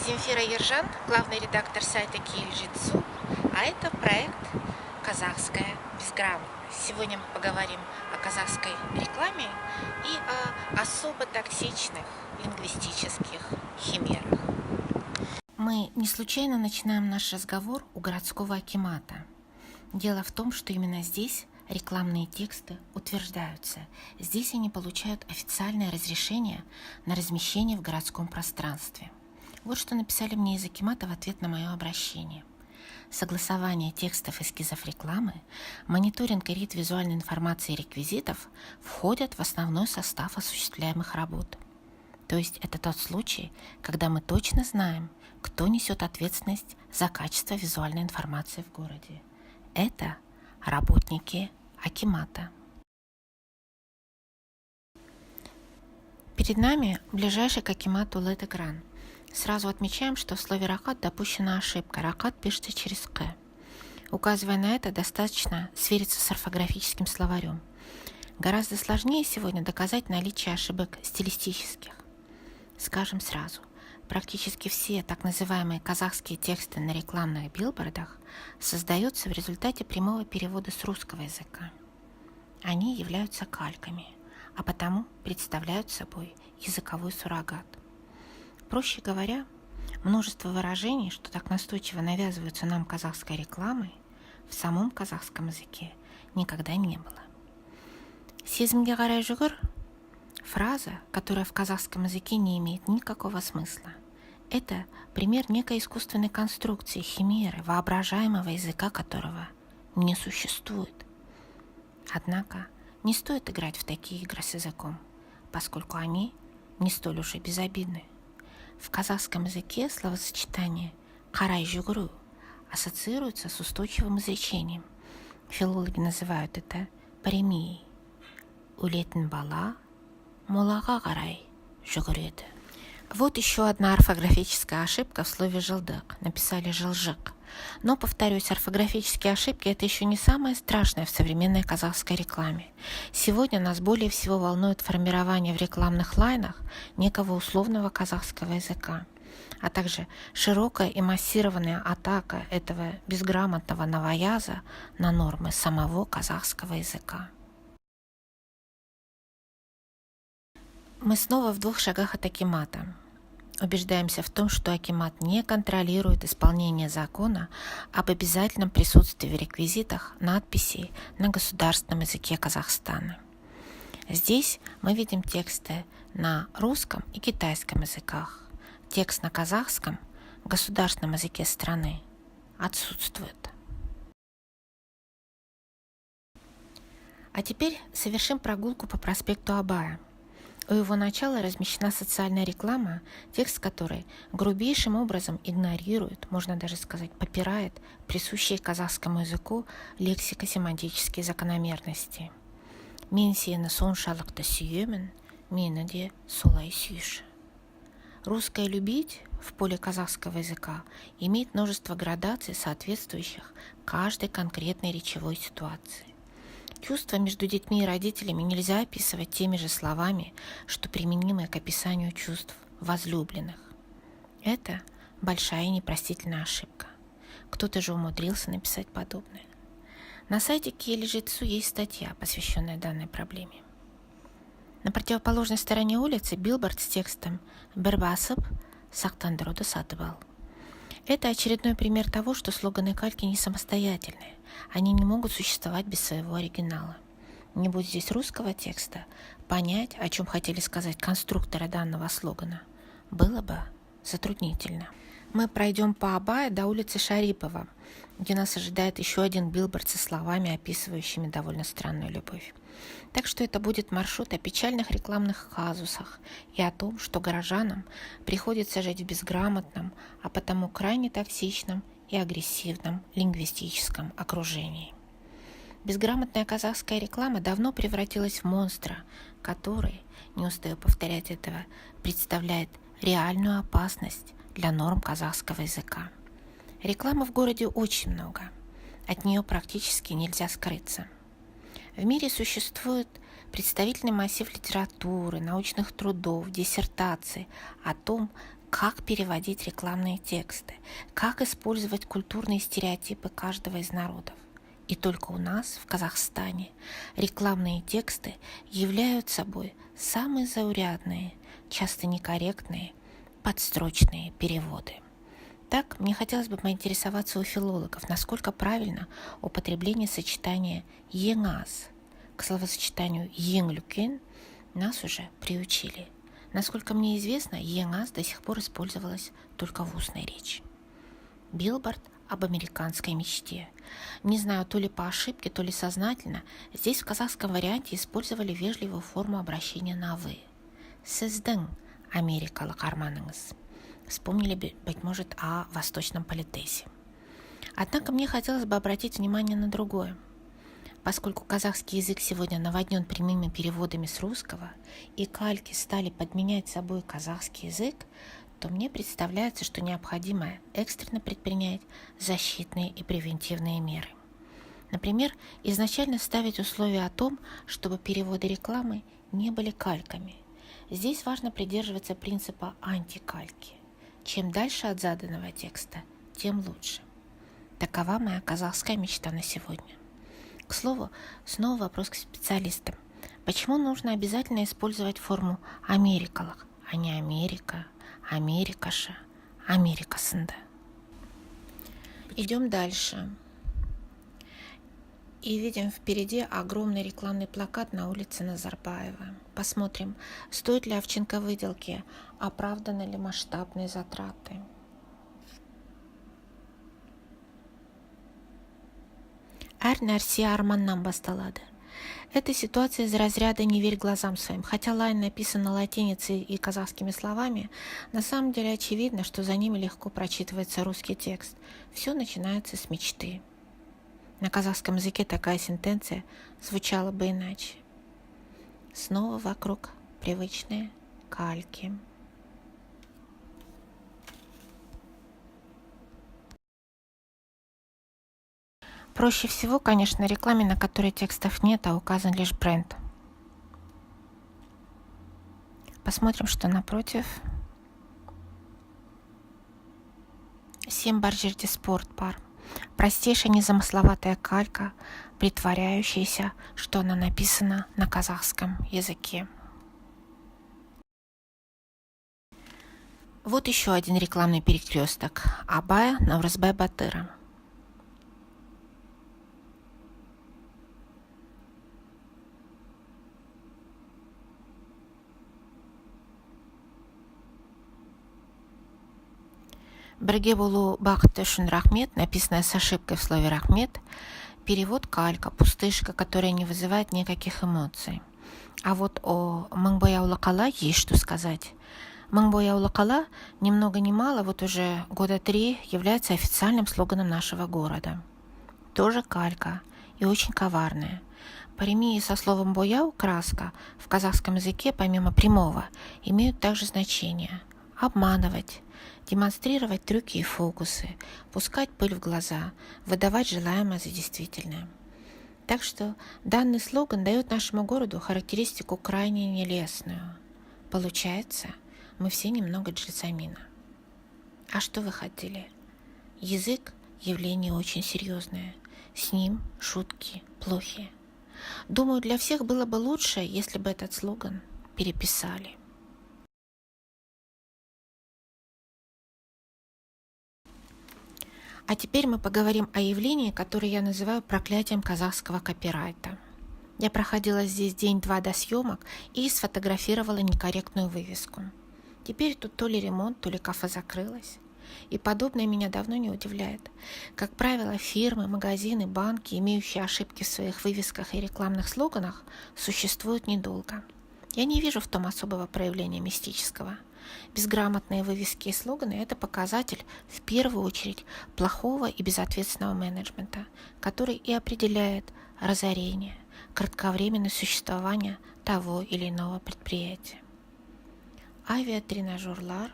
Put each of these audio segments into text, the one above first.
Земфира Ержан, главный редактор сайта Киевжитсу, а это проект «Казахская безграмотность». Сегодня мы поговорим о казахской рекламе и о особо токсичных лингвистических химерах. Мы не случайно начинаем наш разговор у городского акимата. Дело в том, что именно здесь рекламные тексты утверждаются. Здесь они получают официальное разрешение на размещение в городском пространстве. Вот что написали мне из акимата в ответ на мое обращение. Согласование текстов эскизов рекламы, мониторинг и рит визуальной информации и реквизитов входят в основной состав осуществляемых работ. То есть это тот случай, когда мы точно знаем, кто несет ответственность за качество визуальной информации в городе. Это работники акимата. Перед нами ближайший к акимату LED-экран. Сразу отмечаем, что в слове «ракат» допущена ошибка. «Ракат» пишется через «к». Указывая на это, достаточно свериться с орфографическим словарем. Гораздо сложнее сегодня доказать наличие ошибок стилистических. Скажем сразу, практически все так называемые казахские тексты на рекламных билбордах создаются в результате прямого перевода с русского языка. Они являются кальками, а потому представляют собой языковой суррогат. Проще говоря, множество выражений, что так настойчиво навязываются нам казахской рекламой, в самом казахском языке никогда не было. «Сезімге қарай жүгір» – фраза, которая в казахском языке не имеет никакого смысла. Это пример некой искусственной конструкции, химеры, воображаемого языка которого не существует. Однако не стоит играть в такие игры с языком, поскольку они не столь уж и безобидны. В казахском языке словосочетание «қарай жүгіру» ассоциируется с устойчивым изречением. Филологи называют это паремией. «Өлетін бала молаға қарай жүгіреді». Вот еще одна орфографическая ошибка в слове «жылдық». Написали «жылжық». Но, повторюсь, орфографические ошибки – это еще не самое страшное в современной казахской рекламе. Сегодня нас более всего волнует формирование в рекламных лайнах некого условного казахского языка, а также широкая и массированная атака этого безграмотного новояза на нормы самого казахского языка. Мы снова в 2 шагах от акимата. Убеждаемся в том, что акимат не контролирует исполнение закона об обязательном присутствии в реквизитах надписей на государственном языке Казахстана. Здесь мы видим тексты на русском и китайском языках. Текст на казахском, государственном языке страны, отсутствует. А теперь совершим прогулку по проспекту Абая. У его начала размещена социальная реклама, текст которой грубейшим образом игнорирует, можно даже сказать, попирает присущие казахскому языку лексико-семантические закономерности. «Мен сені соншалықты сүйемін, мені де солай сүйші». Русское «любить» в поле казахского языка имеет множество градаций, соответствующих каждой конкретной речевой ситуации. Чувства между детьми и родителями нельзя описывать теми же словами, что применимы к описанию чувств возлюбленных. Это большая и непростительная ошибка. Кто-то же умудрился написать подобное. На сайте Киевжитсу есть статья, посвященная данной проблеме. На противоположной стороне улицы билборд с текстом «Бір басып, сақтандыруды сатып ал». Это очередной пример того, что слоганы кальки не самостоятельные. Они не могут существовать без своего оригинала. Не будь здесь русского текста, понять, о чем хотели сказать конструкторы данного слогана, было бы затруднительно. Мы пройдем по Абае до улицы Шарипова, где нас ожидает еще один билборд со словами, описывающими довольно странную любовь. Так что это будет маршрут о печальных рекламных казусах и о том, что горожанам приходится жить в безграмотном, а потому крайне токсичном и агрессивном лингвистическом окружении. Безграмотная казахская реклама давно превратилась в монстра, который, не устаю повторять этого, представляет реальную опасность для норм казахского языка. Рекламы в городе очень много, от нее практически нельзя скрыться. В мире существует представительный массив литературы, научных трудов, диссертаций о том, как переводить рекламные тексты, как использовать культурные стереотипы каждого из народов. И только у нас, в Казахстане, рекламные тексты являются собой самые заурядные, часто некорректные, подстрочные переводы. Так, мне хотелось бы поинтересоваться у филологов, насколько правильно употребление сочетания «еңаз». К словосочетанию «еңлюкен» нас уже приучили. Насколько мне известно, «еңаз» до сих пор использовалась только в устной речи. Билборд об американской мечте. Не знаю, то ли по ошибке, то ли сознательно, здесь в казахском варианте использовали вежливую форму обращения на «вы». «Сіздің америкалық арманыңыз». Вспомнили, быть может, о восточном политесе. Однако мне хотелось бы обратить внимание на другое. Поскольку казахский язык сегодня наводнен прямыми переводами с русского, и кальки стали подменять собой казахский язык, то мне представляется, что необходимо экстренно предпринять защитные и превентивные меры. Например, изначально ставить условия о том, чтобы переводы рекламы не были кальками. Здесь важно придерживаться принципа антикальки. Чем дальше от заданного текста, тем лучше. Такова моя казахская мечта на сегодня. К слову, снова вопрос к специалистам. Почему нужно обязательно использовать форму «америкалық», а не «Америка», «Америкаша», «Америкасында»? Идем дальше. И видим впереди огромный рекламный плакат на улице Назарбаева. Посмотрим, стоит ли овчинка выделки, оправданы ли масштабные затраты. Әр нәрсе арманнан басталады. Эта ситуация из разряда «не верь глазам своим». Хотя лайн написан на латинице и казахскими словами, на самом деле очевидно, что за ними легко прочитывается русский текст. Все начинается с мечты. На казахском языке такая сентенция звучала бы иначе. Снова вокруг привычные кальки. Проще всего, конечно, рекламе, на которой текстов нет, а указан лишь бренд. Посмотрим, что напротив. Симбар жерде спортбар. Простейшая незамысловатая калька, притворяющаяся, что она написана на казахском языке. Вот еще один рекламный перекресток. Абая Наурызбай Батыра. Бірге болу бақыты үшін рахмет, написанное с ошибкой в слове рахмет. Перевод калька, пустышка, которая не вызывает никаких эмоций. А вот о Мыңбояулы қала есть что сказать. Мыңбояулы қала, ни много ни мало, вот уже года 3 является официальным слоганом нашего города. Тоже калька и очень коварная. Паремии со словом бояу, краска, в казахском языке, помимо прямого, имеют также значение обманывать, демонстрировать трюки и фокусы, пускать пыль в глаза, выдавать желаемое за действительное. Так что данный слоган дает нашему городу характеристику крайне нелестную. Получается, мы все немного джельсамина. А что вы хотели? Язык – явление очень серьезное. С ним шутки плохие. Думаю, для всех было бы лучше, если бы этот слоган переписали. А теперь мы поговорим о явлении, которое я называю проклятием казахского копирайта. Я проходила здесь день-два до съемок и сфотографировала некорректную вывеску. Теперь тут то ли ремонт, то ли кафе закрылось. И подобное меня давно не удивляет. Как правило, фирмы, магазины, банки, имеющие ошибки в своих вывесках и рекламных слоганах, существуют недолго. Я не вижу в том особого проявления мистического. Безграмотные вывески и слоганы – это показатель, в первую очередь, плохого и безответственного менеджмента, который и определяет разорение, кратковременное существование того или иного предприятия. Авиатренажерлар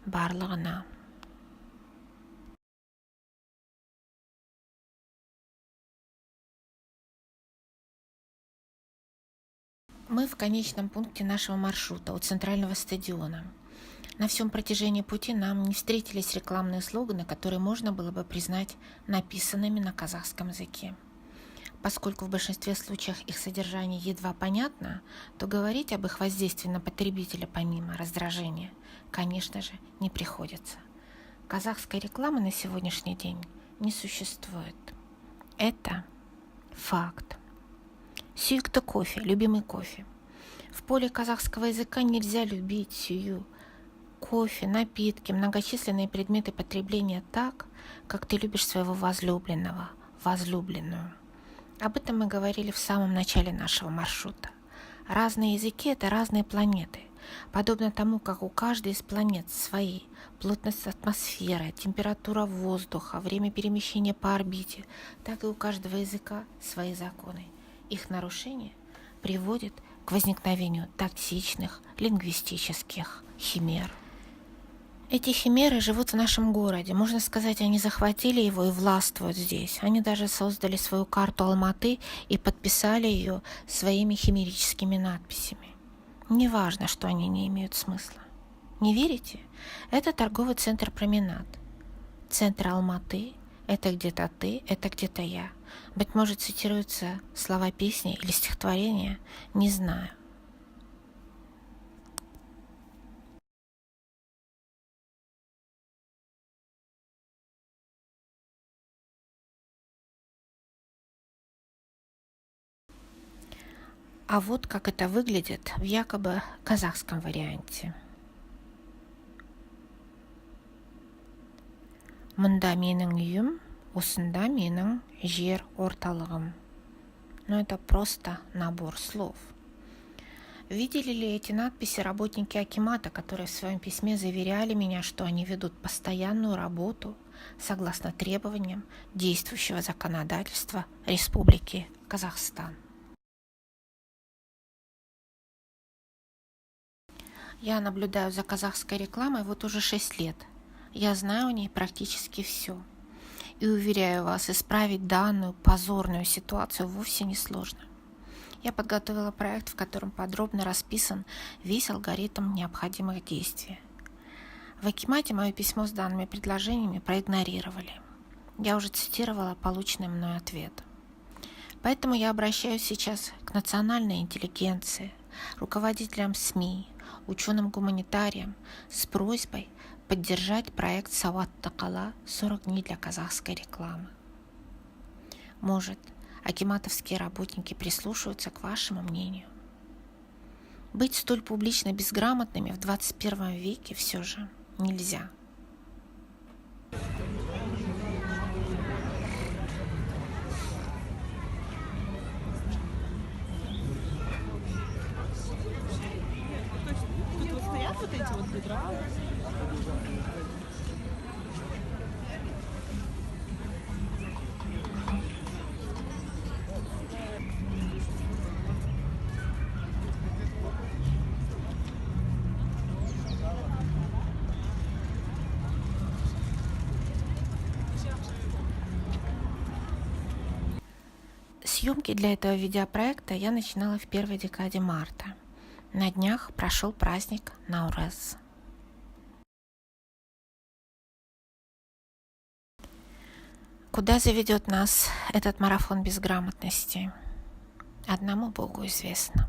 барлығына. Мы в конечном пункте нашего маршрута у центрального стадиона. На всем протяжении пути нам не встретились рекламные слоганы, которые можно было бы признать написанными на казахском языке. Поскольку в большинстве случаев их содержание едва понятно, то говорить об их воздействии на потребителя помимо раздражения, конечно же, не приходится. Казахской рекламы на сегодняшний день не существует. Это факт. Сүйікті кофе, любимый кофе. В поле казахского языка нельзя любить сюю, кофе, напитки, многочисленные предметы потребления так, как ты любишь своего возлюбленного, возлюбленную. Об этом мы говорили в самом начале нашего маршрута. Разные языки – это разные планеты. Подобно тому, как у каждой из планет свои плотность атмосферы, температура воздуха, время перемещения по орбите, так и у каждого языка свои законы. Их нарушение приводит к возникновению токсичных лингвистических химер. Эти химеры живут в нашем городе. Можно сказать, они захватили его и властвуют здесь. Они даже создали свою карту Алматы и подписали ее своими химерическими надписями. Неважно, что они не имеют смысла. Не верите? Это торговый центр «Променад». Центр Алматы – это где-то ты, это где-то я. Быть может, цитируются слова песни или стихотворения, не знаю. А вот как это выглядит в якобы казахском варианте. Мұнда менің үйім, осында менің жер орталығым. Но это просто набор слов. Видели ли эти надписи работники Акимата, которые в своем письме заверяли меня, что они ведут постоянную работу согласно требованиям действующего законодательства Республики Казахстан? Я наблюдаю за казахской рекламой вот уже 6 лет. Я знаю о ней практически все. И уверяю вас, исправить данную позорную ситуацию вовсе не сложно. Я подготовила проект, в котором подробно расписан весь алгоритм необходимых действий. В Акимате мое письмо с данными предложениями проигнорировали. Я уже цитировала полученный мной ответ. Поэтому я обращаюсь сейчас к национальной интеллигенции, руководителям СМИ, ученым-гуманитариям с просьбой поддержать проект «Сауатты қала. 40 дней для казахской рекламы». Может, акиматовские работники прислушиваются к вашему мнению? Быть столь публично безграмотными в 21 веке все же нельзя. Тут вот стоят вот эти вот бедра. Съемки для этого видеопроекта я начинала в первой декаде марта. На днях прошел праздник Наурыз. Куда заведет нас этот марафон безграмотности? Одному Богу известно.